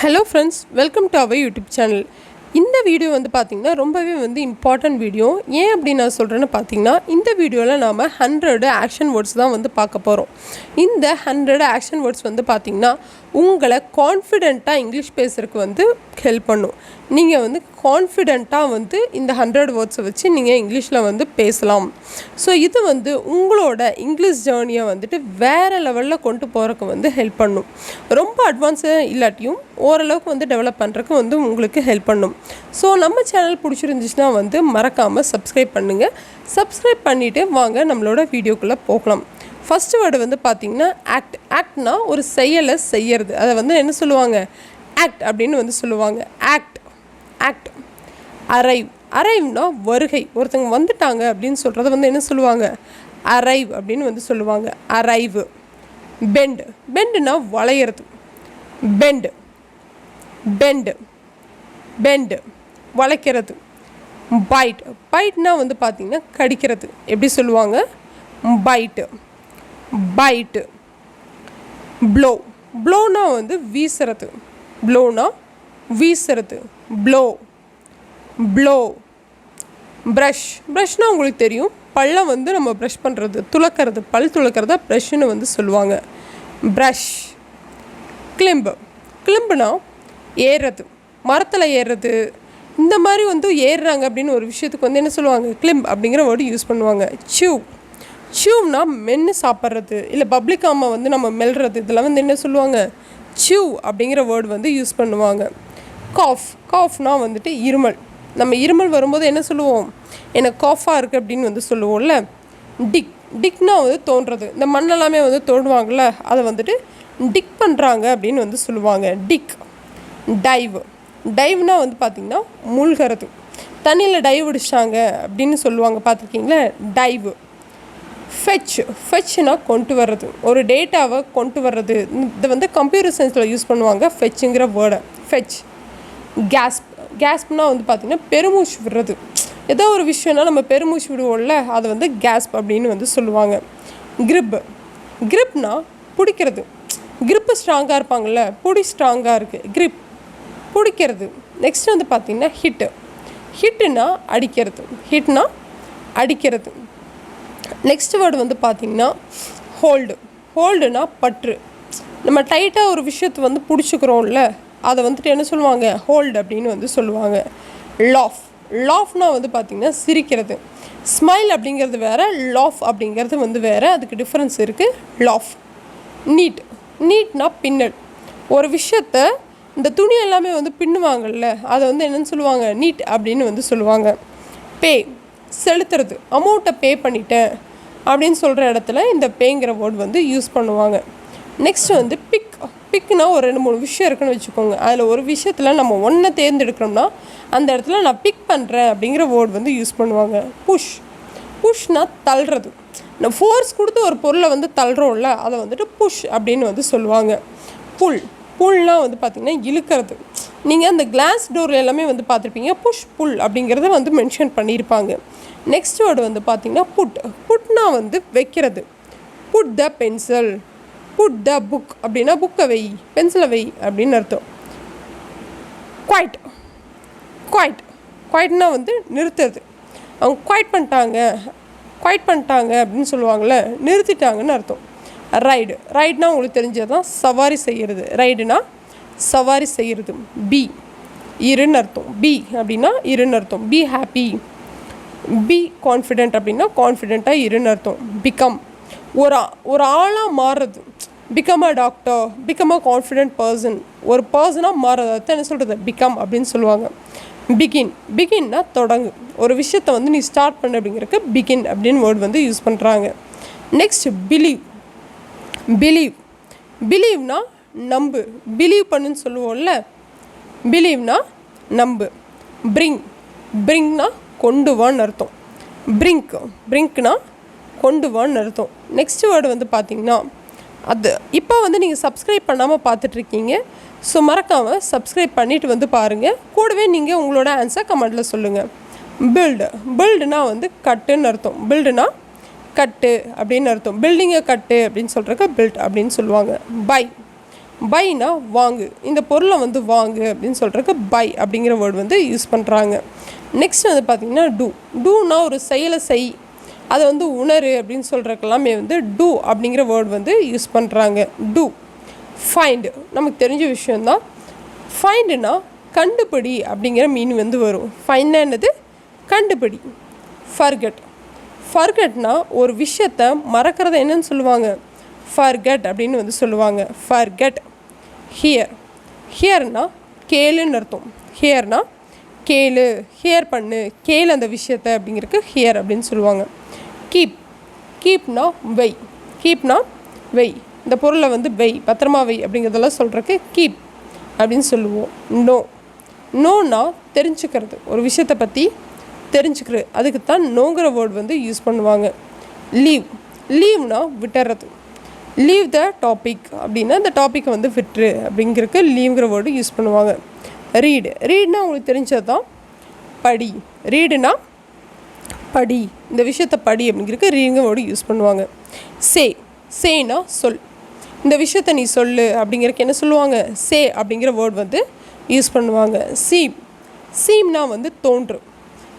Hello friends, welcome to our YouTube channel. இந்த video வந்து பார்த்தீங்கன்னா ரொம்பவே வந்து இம்பார்ட்டன்ட் வீடியோ. ஏன் அப்படி நான் சொல்கிறேன்னு பார்த்தீங்கன்னா இந்த வீடியோவில் நாம் 100 ஆக்ஷன் வேர்ட்ஸ் தான் வந்து பார்க்க போகிறோம். இந்த 100 ஆக்ஷன் வேர்ட்ஸ் வந்து பார்த்திங்கன்னா உங்களை கான்ஃபிடெண்ட்டாக இங்கிலீஷ் பேசுகிறதுக்கு வந்து ஹெல்ப் பண்ணும். நீங்கள் வந்து கான்ஃபிடெண்ட்டாக வந்து இந்த 100 வேர்ட்ஸை வச்சு நீங்கள் இங்கிலீஷில் வந்து பேசலாம். ஸோ இது வந்து உங்களோட இங்கிலீஷ் ஜேர்னியை வந்துட்டு வேறு லெவலில் கொண்டு போகிறதுக்கு வந்து ஹெல்ப் பண்ணும். ரொம்ப அட்வான்ஸாக இல்லாட்டியும் ஓரளவுக்கு வந்து டெவலப் பண்ணுறதுக்கு வந்து உங்களுக்கு ஹெல்ப் பண்ணும். ஸோ நம்ம சேனல் பிடிச்சிருந்துச்சுன்னா வந்து மறக்காமல் சப்ஸ்கிரைப் பண்ணுங்கள். சப்ஸ்கிரைப் பண்ணிவிட்டு வாங்க நம்மளோட வீடியோக்குள்ளே போகலாம். ஃபஸ்ட்டு வேர்டு வந்து பார்த்திங்கன்னா ஆக்ட். ஆக்ட்னா ஒரு செயலை செய்யறது, அதை வந்து என்ன சொல்லுவாங்க, ஆக்ட் அப்படின்னு வந்து சொல்லுவாங்க. Act act. அரைவ். அரைவ்னா வருகை, ஒருத்தங்க வந்துட்டாங்க அப்படின்னு சொல்கிறத வந்து என்ன சொல்லுவாங்க, அரைவ் அப்படின்னு வந்து சொல்லுவாங்க. அரைவு. பெண்ட். பெண்டுனா வளையிறது. பெண்டு பெண்டு பெண்டு வளைக்கிறது. பைட். பைட்னா வந்து பார்த்திங்கன்னா கடிக்கிறது, எப்படி சொல்லுவாங்க, பைட்டு பைட்டு. ப்ளோ. ப்ளோனா வந்து வீசுறது. ப்ளோனா வீசுறது. Blow blow. ப்ரஷ். ப்ரஷ்னால் உங்களுக்கு தெரியும், பல்லை வந்து நம்ம ப்ரஷ் பண்ணுறது, துளக்கிறது, பல் துளக்கிறதா ப்ரஷ்ஷுன்னு வந்து சொல்லுவாங்க. ப்ரஷ். கிளிம்பு. கிளிம்புனா ஏறுறது, மரத்தில் ஏறுறது, இந்த மாதிரி வந்து ஏறுறாங்க அப்படின்னு ஒரு விஷயத்துக்கு வந்து என்ன சொல்லுவாங்க, கிளிம்ப் அப்படிங்கிற வேர்டு யூஸ் பண்ணுவாங்க. சிவ். சிவ்னா மென்று சாப்பிட்றது, இல்லை பப்ளிக்காமல் வந்து நம்ம மெல்றது, இதெல்லாம் வந்து என்ன சொல்லுவாங்க, சிவ் அப்படிங்கிற வேர்டு வந்து யூஸ் பண்ணுவாங்க. காஃப். காஃப்னா வந்துட்டு இருமல். நம்ம இருமல் வரும்போது என்ன சொல்லுவோம், எனக்கு காஃபாக இருக்குது அப்படின்னு வந்து சொல்லுவோம்ல. டிக். டிக்னா வந்து தோன்றது, இந்த மண்ணெல்லாமே வந்து தோண்டுவாங்கள்ல, அதை வந்துட்டு டிக் பண்ணுறாங்க அப்படின்னு வந்து சொல்லுவாங்க. டிக். டைவ். டைவ்னா வந்து பார்த்திங்கன்னா மூழ்கிறது, தண்ணியில் டைவ் அடிச்சிட்டாங்க அப்படின்னு சொல்லுவாங்க, பார்த்துருக்கீங்களா, டைவ். ஃபெச். ஃபெச்னா கொண்டு வர்றது, ஒரு டேட்டாவை கொண்டு வர்றது, இது வந்து கம்ப்யூட்டர் சயின்ஸில் யூஸ் பண்ணுவாங்க ஃபெச்சுங்கிற வேர்டை. ஃபெச். கேஸ்ப். கேஸ்ப்னா வந்து பார்த்திங்கன்னா பெருமூச்சு விடுறது, ஏதோ ஒரு விஷயம்னா நம்ம பெருமூச்சு விடுவோம்ல, அதை வந்து கேஸ்ப் அப்படின்னு வந்து சொல்லுவாங்க. கிரிப். கிரிப்னா பிடிக்கிறது, கிரிப்பு ஸ்ட்ராங்காக இருப்பாங்கள்ல, பிடி ஸ்ட்ராங்காக இருக்குது, கிரிப் பிடிக்கிறது. நெக்ஸ்ட் வந்து பார்த்திங்கன்னா ஹிட்டு. ஹிட்டுனா அடிக்கிறது. ஹிட்னா அடிக்கிறது. நெக்ஸ்ட் வேர்டு வந்து பார்த்திங்கன்னா ஹோல்டு. ஹோல்டுனா பற்று, நம்ம டைட்டாக ஒரு விஷயத்தை வந்து பிடிச்சிக்கிறோம்ல, அதை வந்துட்டு என்ன சொல்லுவாங்க, ஹோல்டு அப்படின்னு வந்து சொல்லுவாங்க. லாஃப். லாஃப்னா வந்து பார்த்திங்கன்னா சிரிக்கிறது. ஸ்மைல் அப்படிங்கிறது வேறு, லாஃப் அப்படிங்கிறது வந்து வேறு, அதுக்கு டிஃப்ரென்ஸ் இருக்குது. லாஃப். நீட். நீட்னா பின்னல், ஒரு விஷயத்தை இந்த துணி எல்லாமே வந்து பின்னுவாங்கள்ல, அதை வந்து என்னென்னு சொல்லுவாங்க, நீட் அப்படின்னு வந்து சொல்லுவாங்க. பே. செலுத்துறது, அமௌண்ட்டை பே பண்ணிட்டேன் அப்படின்னு சொல்கிற இடத்துல இந்த பேங்கிற வேர்டு வந்து யூஸ் பண்ணுவாங்க. நெக்ஸ்ட் வந்து பிக். பிக்னா ஒரு 2-3 விஷயம் இருக்குன்னு வச்சுக்கோங்க, அதில் ஒரு விஷயத்தில் நம்ம ஒன்றை தேர்ந்தெடுக்கிறோம்னா அந்த இடத்துல நான் பிக் பண்ணுறேன் அப்படிங்கிற வேர்டு வந்து யூஸ் பண்ணுவாங்க. புஷ். புஷ்னா தள்ளுறது, நம்ம ஃபோர்ஸ் கொடுத்து ஒரு பொருளை வந்து தள்ளுறோம்ல, அதை வந்துட்டு புஷ் அப்படின்னு வந்து சொல்லுவாங்க. புல். புல்னால் வந்து பார்த்திங்கன்னா இழுக்கிறது, நீங்கள் அந்த கிளாஸ் டோர் எல்லாமே வந்து பார்த்துருப்பீங்க, புஷ் புல் அப்படிங்கிறத வந்து மென்ஷன் பண்ணியிருப்பாங்க. நெக்ஸ்ட் வேர்டு வந்து பார்த்திங்கன்னா புட். புட்னா வந்து வைக்கிறது. Put the pencil. Put the book அப்படின்னா புக்கை வை, பென்சிலை வை அப்படின்னு அர்த்தம். குவைட். குவைட். குவைட்னா வந்து நிறுத்துறது, அவங்க குவைட் பண்ணிட்டாங்க, குவைட் பண்ணிட்டாங்க அப்படின்னு சொல்லுவாங்கள்ல, நிறுத்திட்டாங்கன்னு அர்த்தம். ரைடு. ரைடுனா உங்களுக்கு தெரிஞ்சது தான் சவாரி செய்கிறது. ரைடுனா சவாரி செய்கிறது. பி. இருன்னு அர்த்தம். பி அப்படின்னா இருன்னு அர்த்தம். Be happy. பி கான்ஃபிடென்ட் அப்படின்னா கான்ஃபிடென்ட்டாக இருன்னு அர்த்தம். பிகம். ஒரு ஆளாக மாறுறது, become a doctor, become a confident person, ஒரு பர்சனாக மாறுறது, அதை என்ன சொல்கிறது, பிகம் அப்படின்னு சொல்லுவாங்க. பிகின். பிகின்னா தொடங்கு, ஒரு விஷயத்தை வந்து நீ ஸ்டார்ட் பண்ண அப்படிங்கிறதுக்கு பிகின் அப்படின்னு வேர்டு வந்து யூஸ் பண்ணுறாங்க. Next believe. பிலீவ். பிலீவ்னா நம்பு, பிலீவ் பண்ணுன்னு சொல்லுவோம்ல, பிலீவ்னா நம்பு. பிரிங். பிரிங்னா கொண்டு வான்னு அர்த்தம். பிரிங்க். பிரிங்க்னா கொண்டு வான்னு அர்த்தம். நெக்ஸ்ட் வேர்டு வந்து பார்த்திங்கன்னா அது இப்போ வந்து நீங்கள் சப்ஸ்கிரைப் பண்ணாமல் பார்த்துட்ருக்கீங்க, ஸோ மறக்காமல் சப்ஸ்கிரைப் பண்ணிவிட்டு வந்து பாருங்கள். கூடவே நீங்கள் உங்களோட ஆன்சர் கமெண்ட்டில் சொல்லுங்கள். பில்டு. பில்டுனா வந்து கட்டுன்னு அர்த்தம். பில்டுனா கட்டு அப்படின்னு அர்த்தம். பில்டிங்கை கட்டு அப்படின்னு சொல்கிறக்க பில்ட் அப்படின்னு சொல்லுவாங்க. பை. பைனா வாங்கு, இந்த பொருளை வந்து வாங்கு அப்படின்னு சொல்கிறதுக்கு பை அப்படிங்கிற வேர்டு வந்து யூஸ் பண்ணுறாங்க. நெக்ஸ்ட் வந்து பார்த்திங்கன்னா டூனா ஒரு செயலை செய், அதை வந்து உணரு அப்படின்னு சொல்கிறதுக்கெல்லாமே வந்து டூ அப்படிங்கிற வேர்டு வந்து யூஸ் பண்ணுறாங்க. டூ. ஃபைண்டு நமக்கு தெரிஞ்ச விஷயந்தான். ஃபைண்டுனா கண்டுபிடி அப்படிங்கிற மீனிங் வந்து வரும். ஃபைண்ட்னா என்னது? கண்டுபிடி. ஃபர்கெட்னா ஒரு விஷயத்தை மறக்கிறத என்னன்னு சொல்லுவாங்க? ஃபர்கெட் அப்படின்னு வந்து சொல்லுவாங்க. ஃபர்கெட். ஹியர்னா கேளுன்னு அர்த்தம். ஹியர்னா கேளு, ஹியர் பண்ணு, கேளு அந்த விஷயத்தை அப்படிங்கிறதுக்கு ஹியர் அப்படின்னு சொல்லுவாங்க. கீப்னா வை. கீப்னா வை, இந்த பொருளை வந்து வை, பத்திரமா வை அப்படிங்கிறதெல்லாம் சொல்கிறதுக்கு கீப் அப்படின்னு சொல்லுவோம். நோனா தெரிஞ்சுக்கிறது, ஒரு விஷயத்தை பற்றி தெரிஞ்சுக்கிறது, அதுக்கு தான் நோங்கிற வேர்டு வந்து யூஸ் பண்ணுவாங்க. லீவ்னா விட்டுறது. லீவ் த டாபிக் அப்படின்னா இந்த டாப்பிக்கை வந்து விட்டுரு அப்படிங்கிறதுக்கு லீவ்ங்கிற வேர்டு யூஸ் பண்ணுவாங்க. ரீட்னா உங்களுக்கு தெரிஞ்சது தான் படி. ரீடுனா படி, இந்த விஷயத்தை படி அப்படிங்கிறதுக்கு ரீடுங்கிற வேர்டு யூஸ் பண்ணுவாங்க. சேனா சொல், இந்த விஷயத்தை நீ சொல்லு அப்படிங்கிறதுக்கு என்ன சொல்லுவாங்க? சே அப்படிங்கிற வேர்டு வந்து யூஸ் பண்ணுவாங்க. சீம்னா வந்து தோன்று.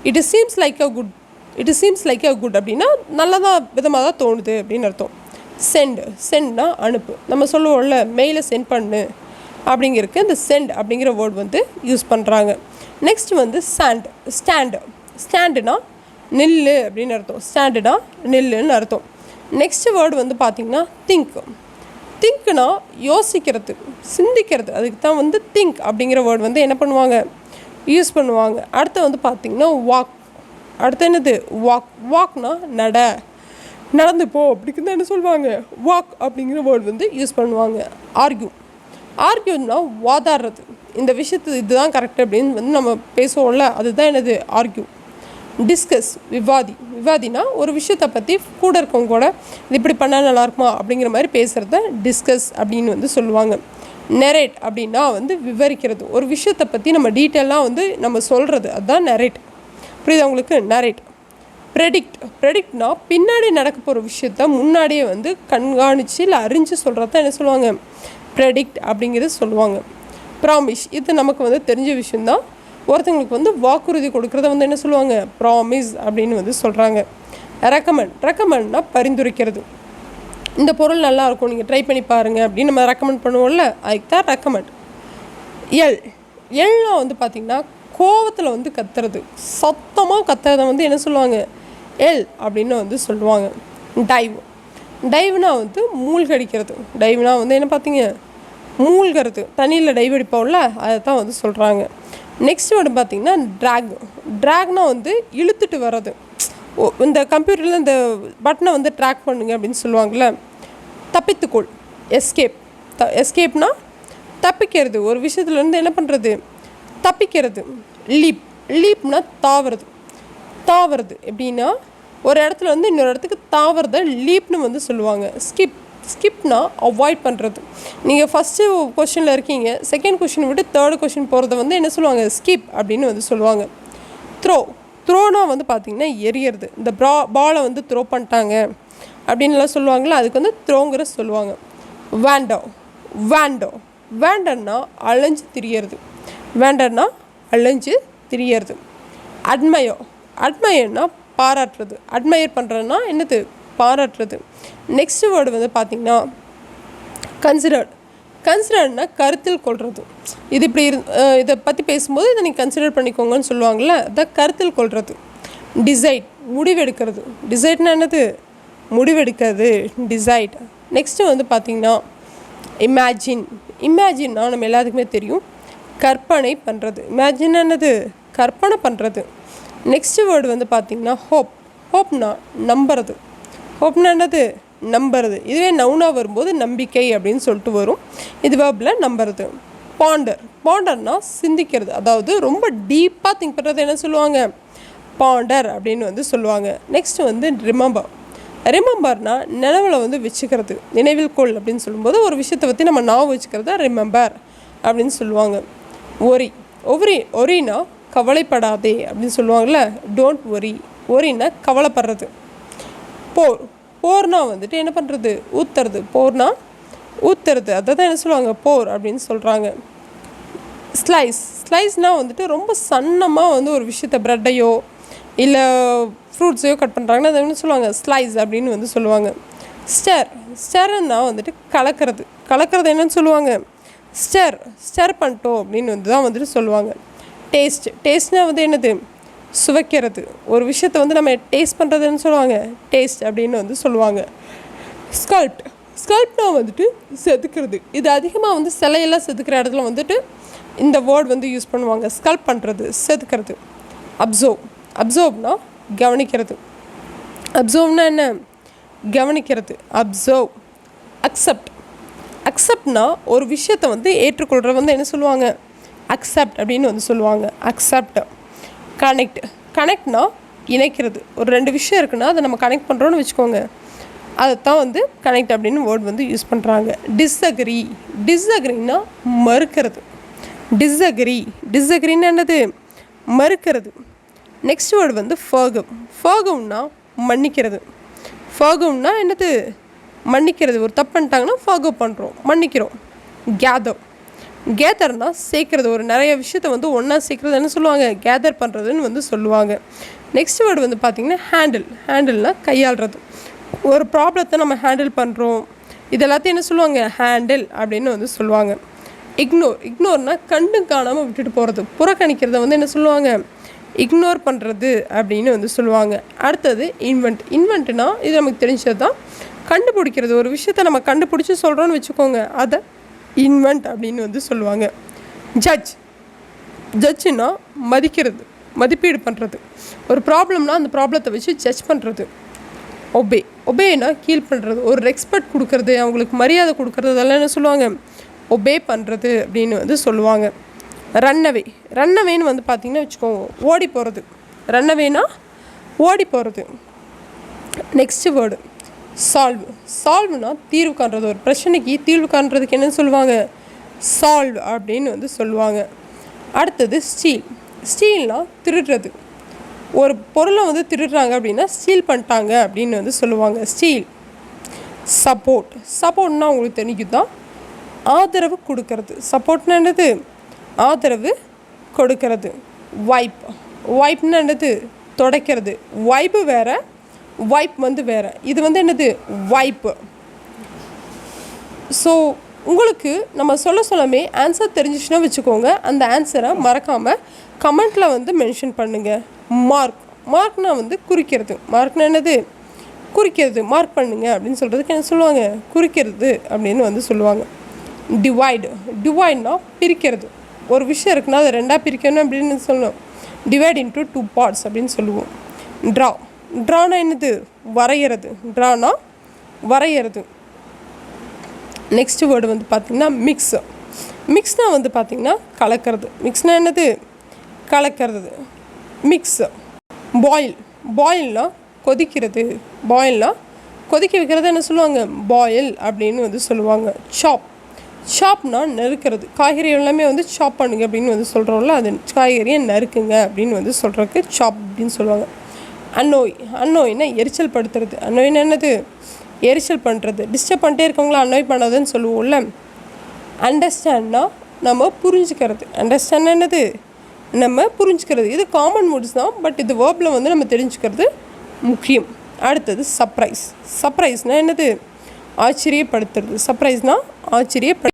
It seems like a good அப்படின்னா நல்லதாக விதமாக தான் தோணுது அப்படின்னு அர்த்தம். சென்ட்னா அனுப்பு, நம்ம சொல்லுவோம்ல மெயிலை சென்ட் பண்ணு அப்படிங்கிறதுக்கு இந்த சென்ட் அப்படிங்கிற வேர்டு வந்து யூஸ் பண்ணுறாங்க. நெக்ஸ்ட் வந்து ஸ்டாண்டுனா நில்லு அப்படின்னு அர்த்தம். ஸ்டாண்டுனா நில்லுன்னு அர்த்தம். நெக்ஸ்ட் வேர்டு வந்து பார்த்திங்கன்னா திங்க்னா யோசிக்கிறது, சிந்திக்கிறது, அதுக்கு தான் வந்து திங்க் அப்படிங்கிற வேர்டு வந்து என்ன பண்ணுவாங்க? யூஸ் பண்ணுவாங்க. அடுத்து வந்து பார்த்திங்கன்னா வாக். அடுத்து என்னது? வாக்னா நடந்து போ அப்படிக்கு தான் என்ன சொல்லுவாங்க? வாக் அப்படிங்கிற வேர்டு வந்து யூஸ் பண்ணுவாங்க. ஆர்கியூனா வாதாடுறது, இந்த விஷயத்து இதுதான் கரெக்ட் அப்படின்னு வந்து நம்ம பேசுவோம்ல, அதுதான் என்னது? ஆர்கியூ. டிஸ்கஸ் விவாதினா ஒரு விஷயத்தை பற்றி கூட இருக்கவங்க கூட இது இப்படி பண்ணால் நல்லாயிருக்குமா அப்படிங்கிற மாதிரி பேசுகிறத டிஸ்கஸ் அப்படின்னு வந்து சொல்லுவாங்க. நெரேட் அப்படின்னா வந்து விவரிக்கிறது, ஒரு விஷயத்தை பற்றி நம்ம டீட்டெயிலாக வந்து நம்ம சொல்கிறது, அதுதான் நெரேட். புரியுது உங்களுக்கு? நெரேட். ப்ரெடிக்ட்னா பின்னாடி நடக்க போகிற விஷயத்த முன்னாடியே வந்து கண்காணித்து இல்லை அறிஞ்சு சொல்கிறது தான் என்ன சொல்லுவாங்க? ப்ரெடிக்ட் அப்படிங்கிறது சொல்லுவாங்க. ப்ராமிஸ், இது நமக்கு வந்து தெரிஞ்ச விஷயந்தான். ஒருத்தங்களுக்கு வந்து வாக்குறுதி கொடுக்குறத வந்து என்ன சொல்லுவாங்க? ப்ராமிஸ் அப்படின்னு வந்து சொல்கிறாங்க. ரெக்கமெண்ட்னா பரிந்துரைக்கிறது, இந்த பொருள் நல்லாயிருக்கும் நீங்கள் ட்ரை பண்ணி பாருங்கள் அப்படின்னு நம்ம ரெக்கமெண்ட் பண்ணுவோம்ல, அதுக்கு தான் ரெக்கமெண்ட். எல்னா வந்து பார்த்திங்கன்னா கோவத்தில் வந்து கத்துறது, சத்தமாக கத்துறதை வந்து என்ன சொல்லுவாங்க? எல் அப்படின்னு வந்து சொல்லுவாங்க. டைவ்னா வந்து மூழ்கடிக்கிறது. டைவ்னா வந்து என்ன பார்த்தீங்க? மூழ்கிறது, தண்ணியில் டைவ் அடிப்போம்ல, அதை தான் வந்து சொல்கிறாங்க. நெக்ஸ்ட் வேர்டு பார்த்திங்கன்னா ட்ராக்னா வந்து இழுத்துட்டு வர்றது. இந்த கம்ப்யூட்டரில் இந்த பட்டனை வந்து ட்ராக் பண்ணுங்க அப்படின்னு சொல்லுவாங்கள்ல. தப்பித்துக்கொள், எஸ்கேப்னா தப்பிக்கிறது, ஒரு விஷயத்துலேருந்து என்ன பண்ணுறது? தப்பிக்கிறது. லீப்னா தாவறது எப்படின்னா ஒரு இடத்துல வந்து இன்னொரு இடத்துக்கு தாவறத லீப்னு வந்து சொல்லுவாங்க. ஸ்கிப்னா அவாய்ட் பண்ணுறது. நீங்கள் ஃபஸ்ட்டு கொஷனில் இருக்கீங்க, செகண்ட் கொஷின் விட்டு தேர்டு கொஷின் போகிறத வந்து என்ன சொல்லுவாங்க? ஸ்கிப் அப்படின்னு வந்து சொல்லுவாங்க. த்ரோனா வந்து பார்த்திங்கன்னா எரியறது, இந்த பாலை வந்து த்ரோ பண்ணிட்டாங்க அப்படின்லாம் சொல்லுவாங்களே, அதுக்கு வந்து த்ரோங்கிற சொல்லுவாங்க. வேண்டன்னா அலைஞ்சு திரியறது. அட்மையர்னா பாராட்டுறது. அட்மையர் பண்ணுறதுனா என்னது? பாராட்டுறது. நெக்ஸ்ட் வேர்டு வந்து பார்த்திங்கன்னா கன்சிடர்னா கருத்தில் கொள்வது. இது இப்படி இதை பற்றி பேசும்போது இதை நீங்கள் கன்சிடர் பண்ணிக்கோங்கன்னு சொல்லுவாங்கள்ல, அதான் கருத்தில் கொள்வது. முடிவெடுக்கிறது. டிசைட்னா என்னது? முடிவெடுக்கிறது, டிசைட். நெக்ஸ்ட்டு வந்து பார்த்திங்கன்னா இமேஜின்னா நம்ம எல்லாத்துக்குமே தெரியும், கற்பனை பண்ணுறது. இமேஜின் என்னது? கற்பனை பண்ணுறது. நெக்ஸ்ட் வேர்டு வந்து பார்த்திங்கன்னா ஹோப்னா நம்புறது. ஹோப்னா என்னது? நம்புறது. இதுவே நவுனாக வரும்போது நம்பிக்கை அப்படின்னு சொல்லிட்டு வரும். இது வேர்பில் நம்புறது. பாண்டர்னா சிந்திக்கிறது, அதாவது ரொம்ப டீப்பாக திங்க் பண்ணுறது என்ன சொல்லுவாங்க? பாண்டர் அப்படின்னு வந்து சொல்லுவாங்க. நெக்ஸ்ட் வந்து ரிமெம்பர்னா நினைவில் வந்து வச்சுக்கிறது, நினைவில் கொள் அப்படின்னு சொல்லும்போது ஒரு விஷயத்தை பற்றி நம்ம ஞாபகம் வச்சுக்கிறத ரிமெம்பர் அப்படின்னு சொல்லுவாங்க. ஒரினா கவலைப்படாதே அப்படின்னு சொல்லுவாங்கள்ல, டோன்ட் ஒரினா கவலைப்படுறது. போர்னா வந்துட்டு என்ன பண்ணுறது? ஊற்றுறது. போர்னா ஊற்றுறது, அதை தான் என்ன சொல்லுவாங்க, போர் அப்படின்னு சொல்கிறாங்க. ஸ்லைஸ்னால் வந்துட்டு ரொம்ப சன்னமாக வந்து ஒரு விஷயத்தை ப்ரெட்டையோ இல்லை ஃப்ரூட்ஸையோ கட் பண்ணுறாங்கன்னா அதை என்ன சொல்லுவாங்க, ஸ்லைஸ் அப்படின்னு வந்து சொல்லுவாங்க. ஸ்டர்னா வந்துட்டு கலக்கிறது என்னன்னு சொல்லுவாங்க, ஸ்டர் பண்ணிட்டோம் அப்படின்னு வந்து தான் வந்துட்டு சொல்லுவாங்க. டேஸ்ட்னால் வந்து என்னது, சுவைக்கிறது. ஒரு விஷயத்தை வந்து நம்ம டேஸ்ட் பண்ணுறதுன்னு சொல்லுவாங்க, டேஸ்ட் அப்படின்னு வந்து சொல்லுவாங்க. ஸ்கல்ப்னா வந்துட்டு செதுக்கிறது. இது அதிகமாக வந்து சிலையெல்லாம் செதுக்கிற இடத்துல வந்துட்டு இந்த வேர்ட் வந்து யூஸ் பண்ணுவாங்க. ஸ்கல்ப் பண்ணுறது, செதுக்கிறது. அப்சர்வ்னா கவனிக்கிறது. அப்சர்வ்னா என்ன, கவனிக்கிறது. அப்சர்வ். அக்செப்ட்னா ஒரு விஷயத்தை வந்து ஏற்றுக்கொள்கிற வந்து என்ன சொல்லுவாங்க, அக்செப்ட் அப்படின்னு வந்து சொல்லுவாங்க. அக்செப்ட். கனெக்ட்னா இணைக்கிறது. ஒரு ரெண்டு விஷயம் இருக்குன்னா அதை நம்ம கனெக்ட் பண்ணுறோன்னு வச்சுக்கோங்க, அதைத்தான் வந்து கனெக்ட் அப்படின்னு வேர்ட் வந்து யூஸ் பண்ணுறாங்க. டிஸ்அக்ரினா மறுக்கிறது. டிஸ்அக்ரின்னா என்னது, மறுக்கிறது. நெக்ஸ்ட் வேர்டு வந்து ஃபர்கிவ்னா மன்னிக்கிறது. ஃபர்கிவ்னா என்னது, மன்னிக்கிறது. ஒரு தப்பு பண்ணிட்டாங்கன்னா ஃபர்கிவ் பண்ணுறோம், மன்னிக்கிறோம். கேதர்னா சேர்க்குறது. ஒரு நிறைய விஷயத்தை வந்து ஒன்றா சேர்க்குறது என்ன சொல்லுவாங்க, கேதர் பண்ணுறதுன்னு வந்து சொல்லுவாங்க. நெக்ஸ்ட் வேர்டு வந்து பார்த்திங்கன்னா ஹேண்டில்னா கையாளுறது. ஒரு ப்ராப்ளத்தை நம்ம ஹேண்டில் பண்ணுறோம், இது எல்லாத்தையும் என்ன சொல்லுவாங்க, ஹேண்டில் அப்படின்னு வந்து சொல்லுவாங்க. இக்னோர்னா கண்டு காணாமல் விட்டுட்டு போகிறது, புறக்கணிக்கிறத வந்து என்ன சொல்லுவாங்க, இக்னோர் பண்ணுறது அப்படின்னு வந்து சொல்லுவாங்க. அடுத்தது இன்வென்ட்னா இது நமக்கு தெரிஞ்சது தான், கண்டுபிடிக்கிறது. ஒரு விஷயத்தை நம்ம கண்டுபிடிச்சி சொல்கிறோன்னு வச்சுக்கோங்க, அதை இன்வென்ட் அப்படின்னு வந்து சொல்லுவாங்க. ஜட்ஜ்னா மதிப்பீடு பண்ணுறது. ஒரு ப்ராப்ளம்னா அந்த ப்ராப்ளத்தை வச்சு ஜட்ஜ் பண்ணுறது. ஒபேனா கீழ் பண்ணுறது. ஒரு ரெஸ்பெக்ட் கொடுக்கறது, அவங்களுக்கு மரியாதை கொடுக்கறது, அதெல்லாம் என்ன சொல்லுவாங்க, ஒபே பண்ணுறது அப்படின்னு வந்து சொல்லுவாங்க. ரன்னவேன்னு வந்து பார்த்திங்கன்னா வச்சுக்கோங்க, ஓடி போகிறது. ரன்னவேனா ஓடி போகிறது. நெக்ஸ்ட்டு வேர்டு சால்வ்னா தீர்வு காண்றது. ஒரு பிரச்சனைக்கு தீர்வு காண்றதுக்கு என்னன்னு சொல்லுவாங்க, சால்வ் அப்படின்னு வந்து சொல்லுவாங்க. அடுத்தது ஸ்டீல்னா திருடுறது. ஒரு பொருளை வந்து திருடுறாங்க அப்படின்னா ஸ்டீல் பண்ணிட்டாங்க அப்படின்னு வந்து சொல்லுவாங்க. சப்போர்ட்னா உங்களுக்கு தெரியும் தான், ஆதரவு கொடுக்கறது. சப்போர்ட்னா என்னது, ஆதரவு கொடுக்கறது. வைப்னா என்னது, துடைக்கிறது. வைப்பு வேறு, வைப் வந்து வேறு. இது வந்து என்னது, வைப்பு. ஸோ உங்களுக்கு நம்ம சொல்லமே ஆன்சர் தெரிஞ்சிச்சுன்னா வச்சுக்கோங்க, அந்த ஆன்சரை மறக்காமல் கமெண்ட்டில் வந்து மென்ஷன் பண்ணுங்கள். மார்க்னா வந்து குறிக்கிறது. மார்க்னா என்னது, குறிக்கிறது. மார்க் பண்ணுங்க அப்படின்னு சொல்கிறதுக்கு என்ன சொல்லுவாங்க, குறிக்கிறது அப்படின்னு வந்து சொல்லுவாங்க. டிவைட்னா பிரிக்கிறது. ஒரு விஷயம் இருக்குன்னா அதை ரெண்டாக பிரிக்கணும் அப்படின்னு சொல்லணும், டிவைட் இன்ட்டு 2 பார்ட்ஸ் அப்படின்னு சொல்லுவோம். ட்ரானா என்னது, வரைகிறது. நெக்ஸ்ட் வேர்டு வந்து பார்த்திங்கன்னா மிக்ஸ்னால் வந்து பார்த்திங்கன்னா கலக்கிறது. மிக்ஸ்னால் என்னது, கலக்கிறது. பாயில்னா கொதிக்கிறது. கொதிக்க வைக்கிறது என்ன சொல்லுவாங்க, பாயில் அப்படின்னு வந்து சொல்லுவாங்க. சாப்னா நறுக்கிறது. காய்கறி எல்லாமே வந்து சாப் பண்ணுங்க அப்படின்னு வந்து சொல்கிறோம்ல, அது காய்கறியை நறுக்குங்க அப்படின்னு வந்து சொல்கிறதுக்கு சாப் அப்படின்னு சொல்லுவாங்க. அன்னோய்னா எரிச்சல் படுத்துறது. அன்னோய்னா என்னது, எரிச்சல் பண்ணுறது. டிஸ்டர்ப் பண்ணிட்டே இருக்கவங்கள அன்னோய் பண்ணாதுன்னு சொல்லுவோம்ல. அண்டர்ஸ்டாண்ட்னா நம்ம புரிஞ்சுக்கிறது. அண்டர்ஸ்டாண்ட் என்னது, நம்ம புரிஞ்சுக்கிறது. இது காமன் வேர்ட்ஸ் தான், பட் இது வேர்பில் வந்து நம்ம தெரிஞ்சுக்கிறது முக்கியம். அடுத்தது சர்ப்ரைஸ்னால் என்னது, ஆச்சரியப்படுத்துறது. சர்ப்ரைஸ்னால்